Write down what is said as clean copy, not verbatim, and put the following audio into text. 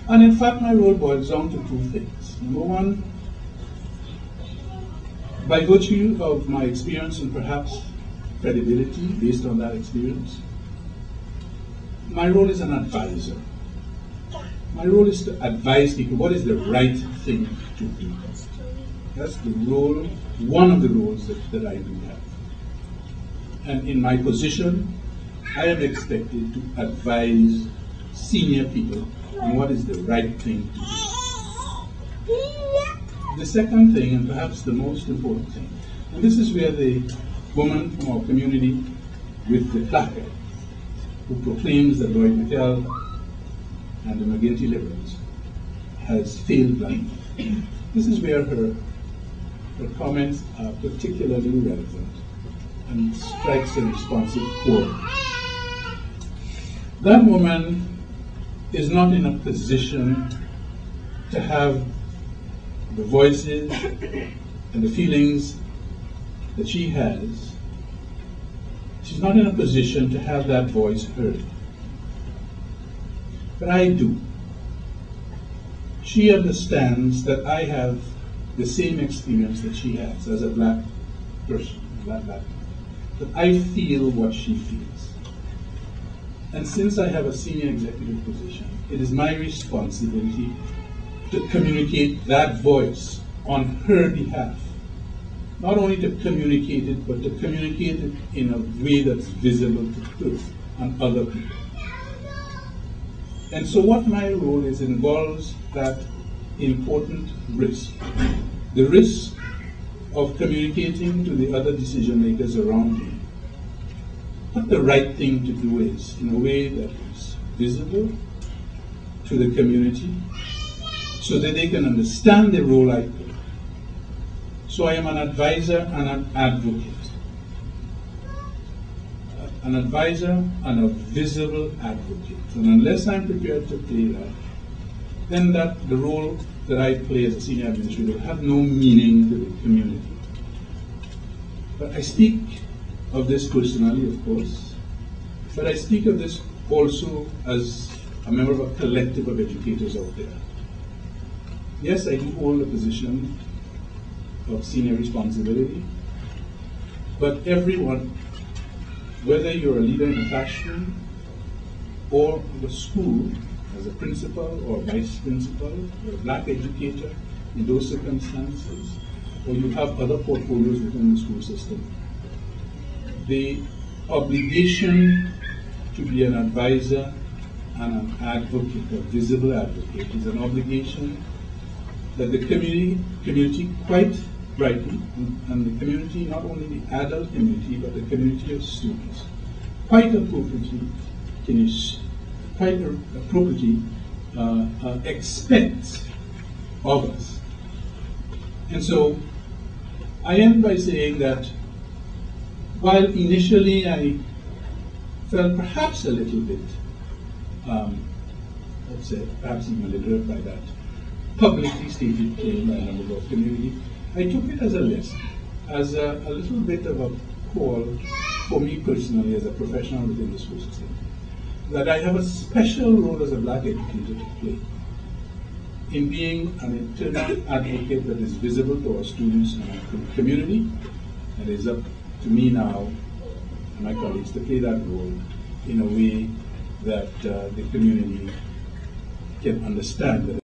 And in fact, my role boils down to two things. Number one, by virtue of my experience and perhaps credibility based on that experience, my role is an advisor. My role is to advise people what is the right thing to do. That's the role, one of the roles that I do have. And in my position, I am expected to advise senior people on what is the right thing to do. The second thing, and perhaps the most important thing, and this is where the woman from our community with the placard, who proclaims that Lloyd McKell and the McGuinty Liberals has failed blindly. This is where her comments are particularly relevant and strikes a responsive chord. That woman is not in a position to have the voices and the feelings that she has. She's not in a position to have that voice heard. But I do. She understands that I have the same experience that she has as a black person, black. That I feel what she feels. And since I have a senior executive position, it is my responsibility to communicate that voice on her behalf. Not only to communicate it, but to communicate it in a way that's visible to her and other people. And so what my role is involves that important risk. The risk of communicating to the other decision makers around me what the right thing to do is in a way that is visible to the community so that they can understand the role I play. So I am an advisor and an advocate. An advisor and a visible advocate. And unless I'm prepared to play that, then the role that I play as a senior administrator will have no meaning to the community. But I speak of this personally, of course, but I speak of this also as a member of a collective of educators out there. Yes, I do hold a position of senior responsibility, but everyone, whether you're a leader in a classroom or a school, as a principal or vice principal, or a black educator in those circumstances, or you have other portfolios within the school system, the obligation to be an advisor and an advocate, a visible advocate, is an obligation that the community quite rightly, and the community, not only the adult community, but the community of students, quite appropriately expects of us. And so I end by saying that while initially I felt perhaps a little bit, let's say, perhaps even a little by that publicly stated claim by a number of community, I took it as a lesson, as a little bit of a call for me personally as a professional within the school system, that I have a special role as a black educator to play in being an internal advocate that is visible to our students and our community. And it is up to me now and my colleagues to play that role in a way that the community can understand that